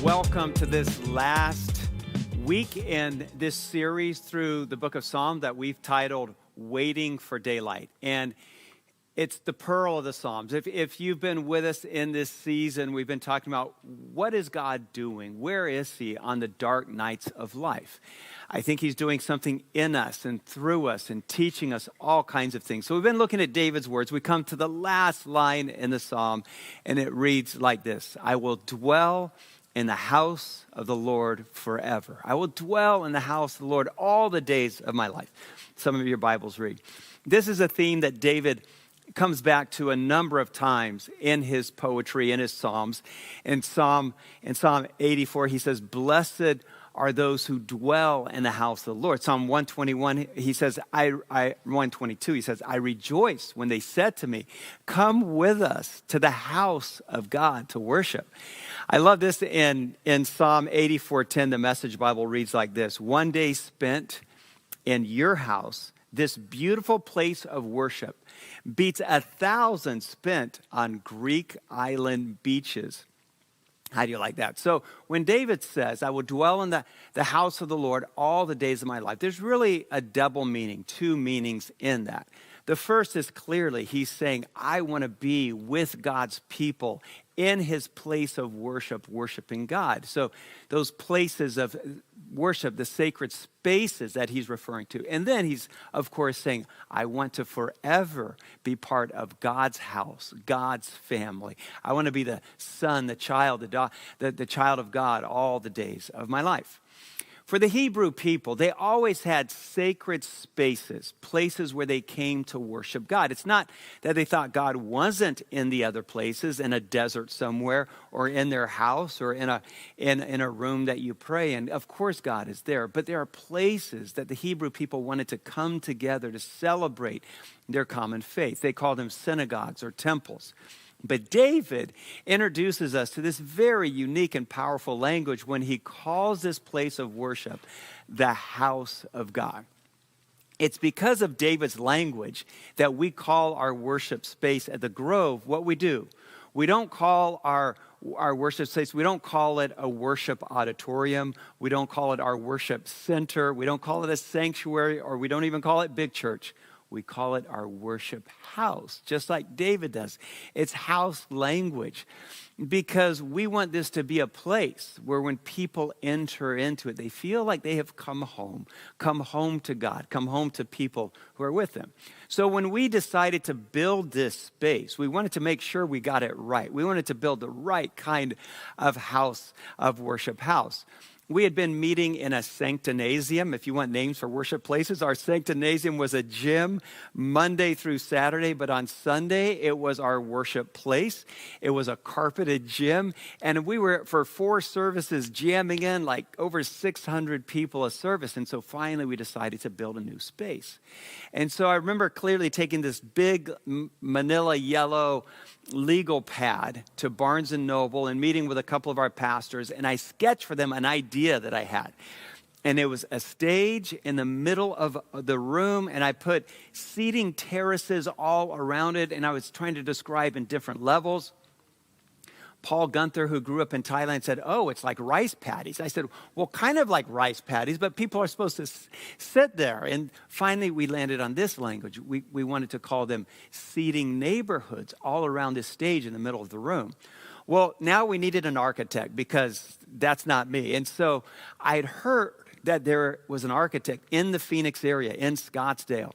Welcome to this last week in this series through the book of Psalms that we've titled Waiting for Daylight. And it's the pearl of the Psalms. If you've been with us in this season, we've been talking about what is God doing? Where is he on the dark nights of life? I think he's doing something in us and through us and teaching us all kinds of things. So we've been looking at David's words. We come to the last line in the Psalm, and it reads like this: I will dwell in the house of the Lord forever. I will dwell in the house of the Lord all the days of my life. Some of your Bibles read. This is a theme that David comes back to a number of times in his poetry, in his Psalms. In Psalm 84, he says, blessed are those who dwell in the house of the Lord. Psalm 121, he says, 122, he says, I rejoice when they said to me, come with us to the house of God to worship. I love this in Psalm 84:10, the Message Bible reads like this: one day spent in your house, this beautiful place of worship, beats 1,000 spent on Greek island beaches. How do you like that? So when David says, I will dwell in the house of the Lord all the days of my life, there's really a double meaning, two meanings in that. The first is clearly he's saying, I want to be with God's people in his place of worship, worshiping God. So those places of worship, the sacred spaces that he's referring to. And then he's, of course, saying, I want to forever be part of God's house, God's family. I want to be the son, the child, the child of God all the days of my life. For the Hebrew people, they always had sacred spaces, places where they came to worship God. It's not that they thought God wasn't in the other places, in a desert somewhere, or in their house, or in a room that you pray in. Of course God is there, but there are places that the Hebrew people wanted to come together to celebrate their common faith. They called them synagogues or temples. But David introduces us to this very unique and powerful language when he calls this place of worship the house of God. It's because of David's language that we call our worship space at the Grove what we do. We don't call our worship space, we don't call it a worship auditorium. We don't call it our worship center. We don't call it a sanctuary, or we don't even call it big church. We call it our worship house, just like David does. It's house language because we want this to be a place where when people enter into it, they feel like they have come home to God, come home to people who are with them. So when we decided to build this space, we wanted to make sure we got it right. We wanted to build the right kind of house, of worship house. We had been meeting in a sanctinasium. If you want names for worship places, our sanctinasium was a gym Monday through Saturday, but on Sunday, it was our worship place. It was a carpeted gym, and we were, for 4 services, jamming in like over 600 people a service, and so finally we decided to build a new space. And so I remember clearly taking this big manila yellow legal pad to Barnes & Noble and meeting with a couple of our pastors, and I sketched for them an idea that I had. And it was a stage in the middle of the room, and I put seating terraces all around it, and I was trying to describe in different levels. Paul Gunther, who grew up in Thailand, said, oh, it's like rice paddies. I said, well, kind of like rice paddies, but people are supposed to sit there. And finally, we landed on this language. We wanted to call them seating neighborhoods all around this stage in the middle of the room. Well, now we needed an architect because that's not me. And so I'd heard that there was an architect in the Phoenix area, in Scottsdale,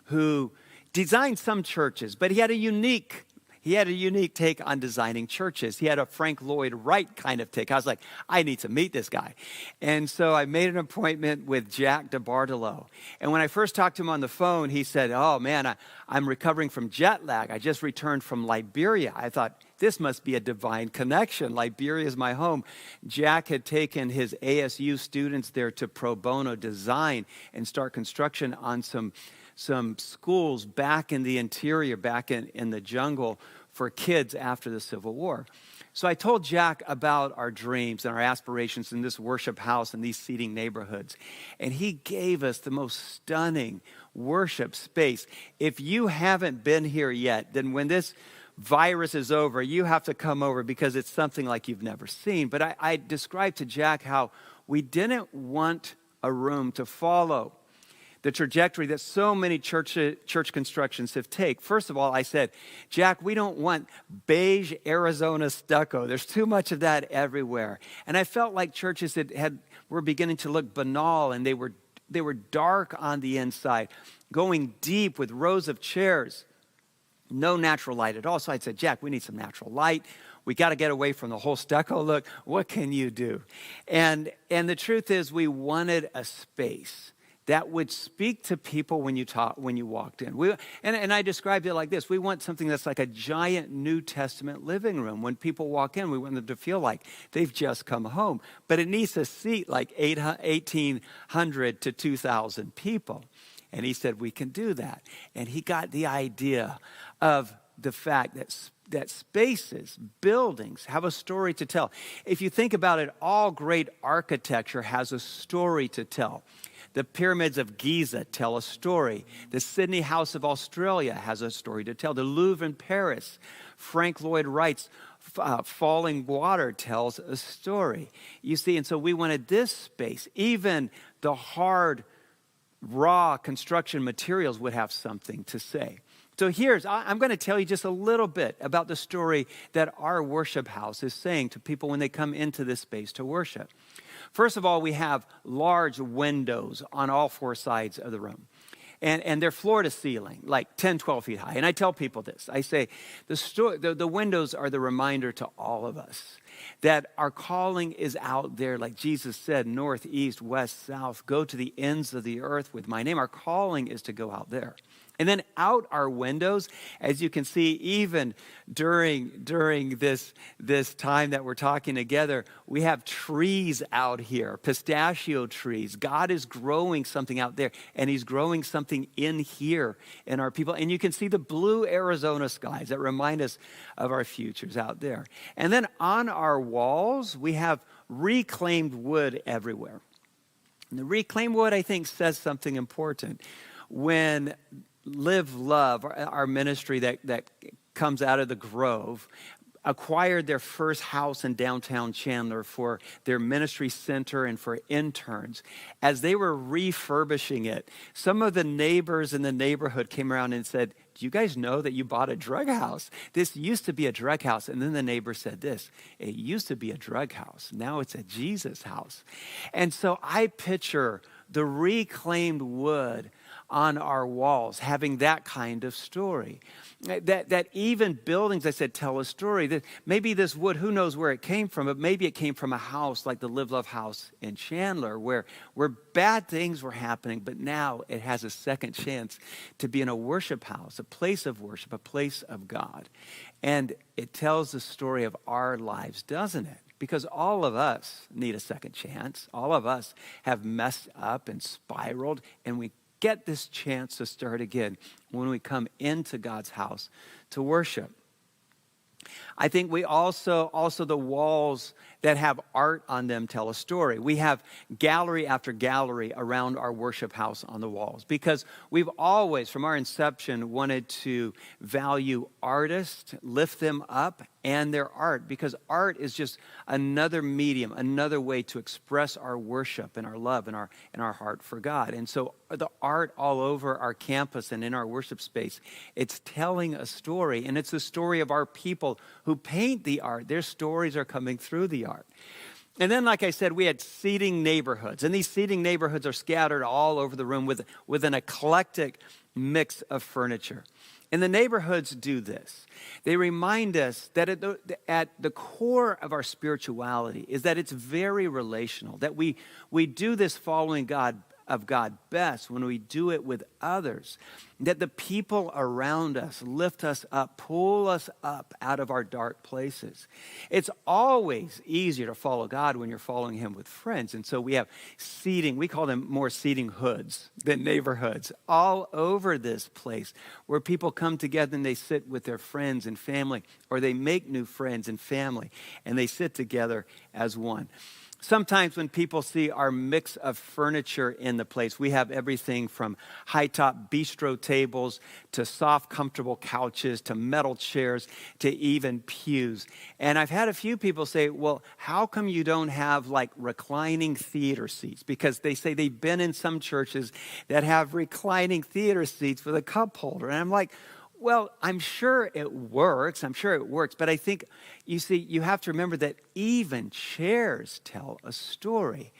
who designed some churches, but he had a unique take on designing churches. He had a Frank Lloyd Wright kind of take. I was like, I need to meet this guy. And so I made an appointment with Jack DeBartolo. And when I first talked to him on the phone, he said, oh man, I'm recovering from jet lag. I just returned from Liberia. I thought, this must be a divine connection. Liberia is my home. Jack had taken his ASU students there to pro bono design and start construction on some schools back in the interior, back in the jungle for kids after the Civil War. So I told Jack about our dreams and our aspirations in this worship house and these seating neighborhoods. And he gave us the most stunning worship space. If you haven't been here yet, then when this virus is over, you have to come over because it's something like you've never seen. But I described to Jack how we didn't want a room to follow the trajectory that so many church constructions have taken. First of all, I said, Jack, we don't want beige Arizona stucco. There's too much of that everywhere. And I felt like churches were beginning to look banal, and they were dark on the inside, going deep with rows of chairs, no natural light at all. So I said, Jack, we need some natural light. We got to get away from the whole stucco look. What can you do? And the truth is, we wanted a space that would speak to people when you walked in. And I described it like this. We want something that's like a giant New Testament living room. When people walk in, we want them to feel like they've just come home. But it needs to seat like 1,800 to 2,000 people. And he said, we can do that. And he got the idea of the fact that spaces, buildings, have a story to tell. If you think about it, all great architecture has a story to tell. The pyramids of Giza tell a story. The Sydney House of Australia has a story to tell. The Louvre in Paris, Frank Lloyd Wright's Falling Water tells a story. You see, and so we wanted this space. Even the hard, raw construction materials would have something to say. So I'm going to tell you just a little bit about the story that our worship house is saying to people when they come into this space to worship. First of all, we have large windows on all four sides of the room. And they're floor to ceiling, like 10, 12 feet high. And I tell people this. I say, the windows are the reminder to all of us that our calling is out there, like Jesus said, north, east, west, south. Go to the ends of the earth with my name. Our calling is to go out there. And then out our windows, as you can see, even during this time that we're talking together, we have trees out here, pistachio trees. God is growing something out there, and he's growing something in here in our people. And you can see the blue Arizona skies that remind us of our futures out there. And then on our walls, we have reclaimed wood everywhere. And the reclaimed wood, I think, says something important. When Live Love, our ministry that comes out of the Grove, acquired their first house in downtown Chandler for their ministry center and for interns. As they were refurbishing it, some of the neighbors in the neighborhood came around and said, do you guys know that you bought a drug house? This used to be a drug house. And then the neighbor said this, it used to be a drug house. Now it's a Jesus house. And so I picture the reclaimed wood on our walls, having that kind of story. That even buildings, I said, tell a story. That maybe this wood, who knows where it came from, but maybe it came from a house like the Live Love house in Chandler, where bad things were happening, but now it has a second chance to be in a worship house, a place of worship, a place of God. And it tells the story of our lives, doesn't it? Because all of us need a second chance. All of us have messed up and spiraled, and we get this chance to start again when we come into God's house to worship. I think we also the walls that have art on them tell a story. We have gallery after gallery around our worship house on the walls because we've always, from our inception, wanted to value artists, lift them up, and their art, because art is just another medium, another way to express our worship and our love and our heart for God. And so the art all over our campus and in our worship space, it's telling a story, and it's the story of our people who paint the art. Their stories are coming through the art. And then, like I said, we had seating neighborhoods, and these seating neighborhoods are scattered all over the room with an eclectic mix of furniture. And the neighborhoods do this. They remind us that at the core of our spirituality is that it's very relational, that we do this following God best when we do it with others, that the people around us lift us up, pull us up out of our dark places. It's always easier to follow God when you're following him with friends. And so we have seating, we call them more seating hoods than neighborhoods, all over this place where people come together and they sit with their friends and family, or they make new friends and family, and they sit together as one. Sometimes when people see our mix of furniture in the place, we have everything from high-top bistro tables to soft, comfortable couches to metal chairs to even pews. And I've had a few people say, well, how come you don't have like reclining theater seats? Because they say they've been in some churches that have reclining theater seats with a cup holder. And I'm like, well, I'm sure it works. But I think, you see, you have to remember that even chairs tell a story.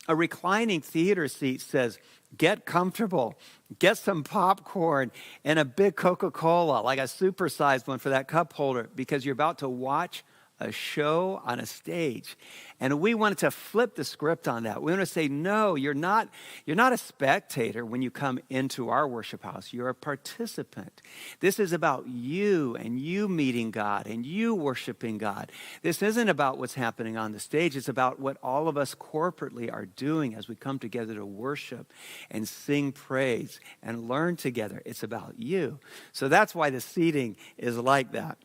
A reclining theater seat says, get comfortable, get some popcorn and a big Coca-Cola, like a supersized one for that cup holder, because you're about to watch a show on a stage. And we wanted to flip the script on that. We want to say, no, you're not a spectator when you come into our worship house. You're a participant. This is about you and you meeting God and you worshiping God. This isn't about what's happening on the stage. It's about what all of us corporately are doing as we come together to worship and sing praise and learn together. It's about you. So that's why the seating is like that.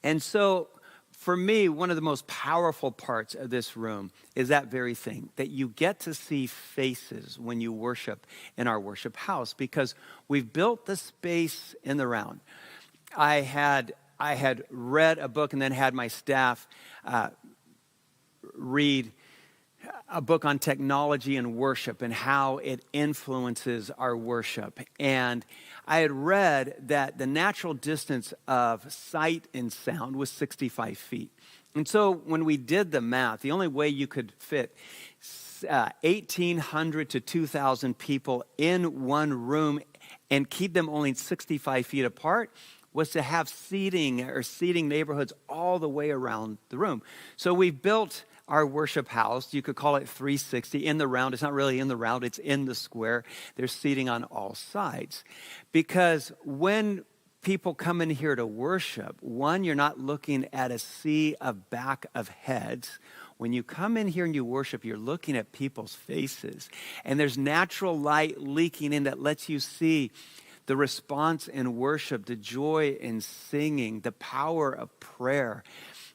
And so, for me, one of the most powerful parts of this room is that very thing, that you get to see faces when you worship in our worship house, because we've built the space in the round. I had read a book and then had my staff read a book on technology and worship and how it influences our worship. And I had read that the natural distance of sight and sound was 65 feet. And so when we did the math, the only way you could fit 1,800 to 2,000 people in one room and keep them only 65 feet apart was to have seating neighborhoods all the way around the room. So we built our worship house, you could call it 360, in the round. It's not really in the round, it's in the square. There's seating on all sides. Because when people come in here to worship, one, you're not looking at a sea of back of heads. When you come in here and you worship, you're looking at people's faces. And there's natural light leaking in that lets you see the response in worship, the joy in singing, the power of prayer.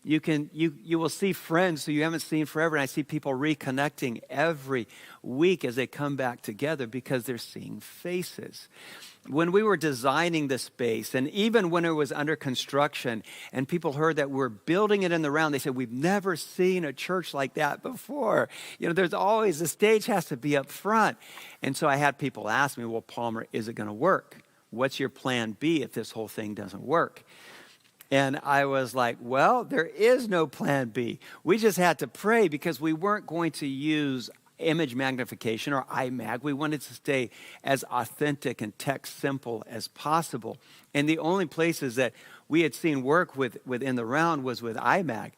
You will see friends who you haven't seen forever, and I see people reconnecting every week as they come back together because they're seeing faces. When we were designing the space, and even when it was under construction, and people heard that we're building it in the round, they said, we've never seen a church like that before. There's always, the stage has to be up front. And so I had people ask me, well, Palmer, is it going to work? What's your plan B if this whole thing doesn't work? And I was like, well, there is no plan B. We just had to pray because we weren't going to use image magnification or iMag. We wanted to stay as authentic and text simple as possible. And the only places that we had seen work within the round was with iMag.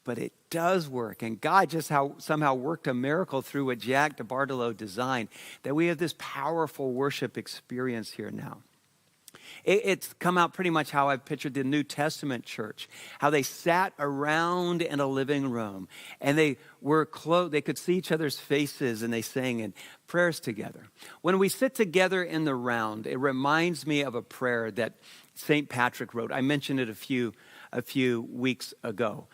But it does work. And God just somehow worked a miracle through what Jack DeBartolo designed, that we have this powerful worship experience here now. It's come out pretty much how I've pictured the New Testament church, how they sat around in a living room and they were close, they could see each other's faces and they sang in prayers together. When we sit together in the round, it reminds me of a prayer that St. Patrick wrote. I mentioned it a few weeks ago.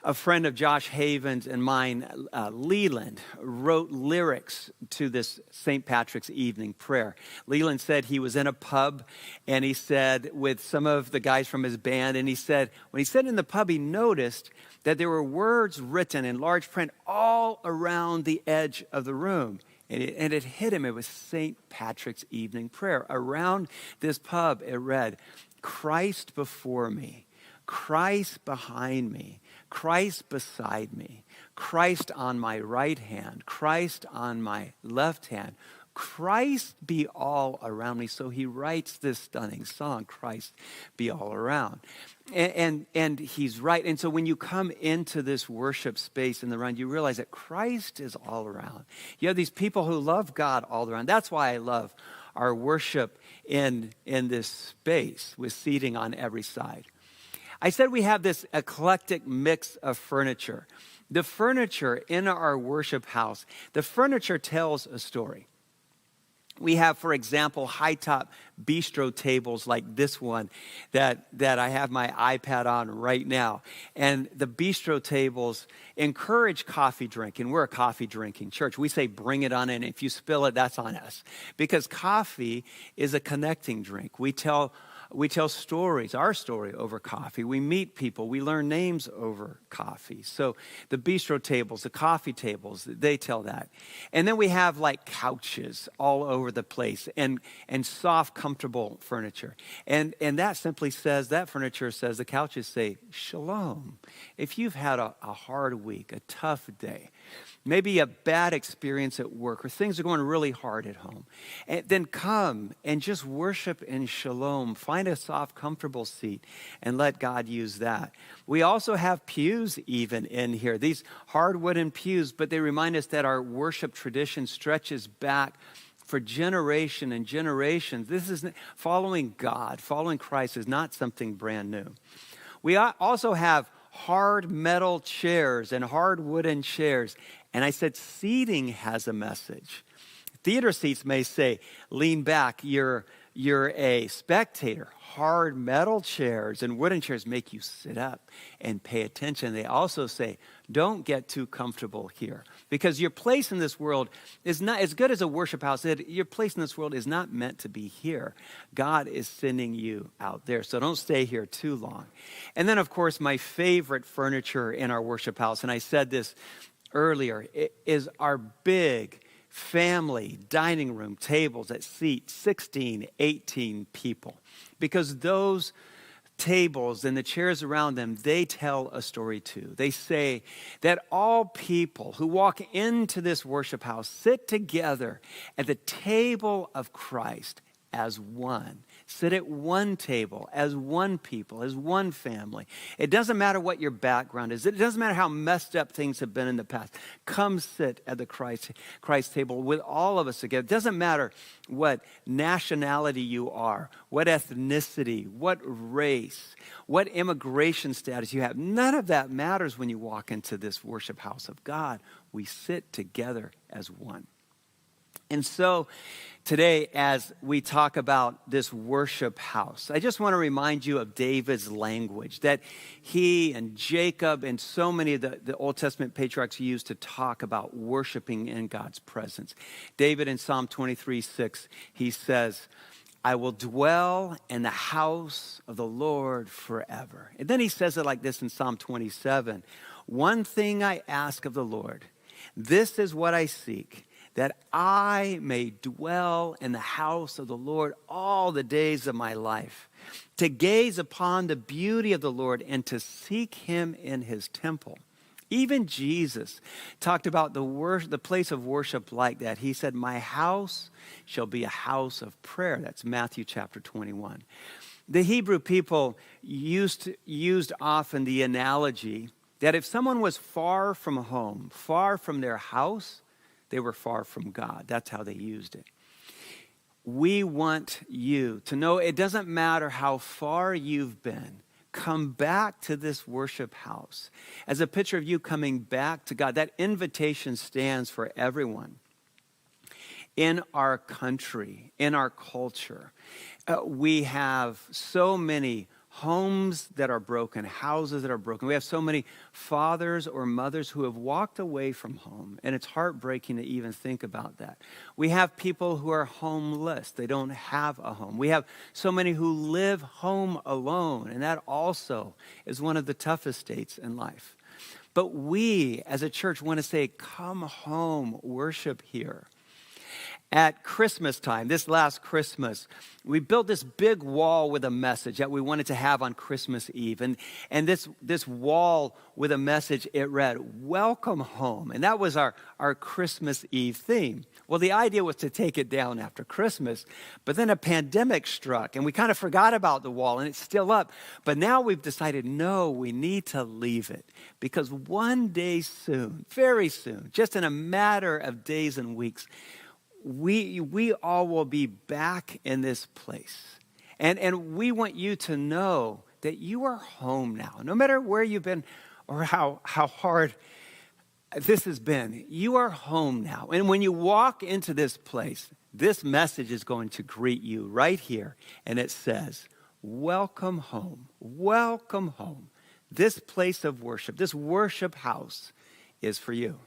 A friend of Josh Haven's and mine, Leland, wrote lyrics to this St. Patrick's evening prayer. Leland said he was in a pub, and he said, with some of the guys from his band, and he said, when he said in the pub, he noticed that there were words written in large print all around the edge of the room. And it hit him. It was St. Patrick's evening prayer. Around this pub, it read, Christ before me, Christ behind me, Christ beside me, Christ on my right hand, Christ on my left hand, Christ be all around me. So he writes this stunning song, Christ be all around. And he's right. And so when you come into this worship space in the round, you realize that Christ is all around. You have these people who love God all around. That's why I love our worship in this space with seating on every side. I said we have this eclectic mix of furniture. The furniture in our worship house, the furniture tells a story. We have, for example, high-top bistro tables like this one that I have my iPad on right now. And the bistro tables encourage coffee drinking. We're a coffee drinking church. We say bring it on in. If you spill it, that's on us. Because coffee is a connecting drink. We tell stories, our story over coffee. We meet people. We learn names over coffee. So the bistro tables, the coffee tables, they tell that. And then we have like couches all over the place and soft, comfortable furniture. And that simply says, that furniture says, the couches say, shalom. If you've had a hard week, a tough day, maybe a bad experience at work, or things are going really hard at home, and then come and just worship in shalom. Find a soft, comfortable seat and let God use that. We also have pews even in here, these hard wooden pews, but they remind us that our worship tradition stretches back for generation and generations. This is following God, following Christ is not something brand new. We also have hard metal chairs and hard wooden chairs. And I said, seating has a message. Theater seats may say, lean back, you're a spectator. Hard metal chairs and wooden chairs make you sit up and pay attention. They also say, don't get too comfortable here. Because your place in this world is not, as good as a worship house, your place in this world is not meant to be here. God is sending you out there. So don't stay here too long. And then, of course, my favorite furniture in our worship house, and I said this earlier, is our big family dining room tables that seat 16, 18 people. Because those tables and the chairs around them, they tell a story too. They say that all people who walk into this worship house sit together at the table of Christ as one. Sit at one table as one people, as one family. It doesn't matter what your background is. It doesn't matter how messed up things have been in the past. Come sit at the Christ table with all of us together. It doesn't matter what nationality you are, what ethnicity, what race, what immigration status you have. None of that matters when you walk into this worship house of God. We sit together as one. And so today, as we talk about this worship house, I just want to remind you of David's language that he and Jacob and so many of the Old Testament patriarchs used to talk about worshiping in God's presence. David in Psalm 23:6, he says, I will dwell in the house of the Lord forever. And then he says it like this in Psalm 27, one thing I ask of the Lord, this is what I seek, that I may dwell in the house of the Lord all the days of my life, to gaze upon the beauty of the Lord and to seek him in his temple. Even Jesus talked about the place of worship like that. He said, my house shall be a house of prayer. That's Matthew chapter 21. The Hebrew people used often the analogy that if someone was far from home, far from their house, they were far from God. That's how they used it. We want you to know it doesn't matter how far you've been. Come back to this worship house as a picture of you coming back to God. That invitation stands for everyone in our country, in our culture. We have so many homes that are broken, houses that are broken. We have so many fathers or mothers who have walked away from home, and it's heartbreaking to even think about that. We have people who are homeless. They don't have a home. We have so many who live home alone, and that also is one of the toughest states in life. But we, as a church, want to say, come home, worship here. At Christmas time, this last Christmas, we built this big wall with a message that we wanted to have on Christmas Eve. And this wall with a message, it read, welcome home. And that was our Christmas Eve theme. Well, the idea was to take it down after Christmas, but then a pandemic struck and we kind of forgot about the wall and it's still up. But now we've decided, no, we need to leave it because one day soon, very soon, just in a matter of days and weeks, we all will be back in this place. And we want you to know that you are home now. No matter where you've been or how hard this has been, you are home now. And when you walk into this place, this message is going to greet you right here. And it says, welcome home, welcome home. This place of worship, this worship house is for you.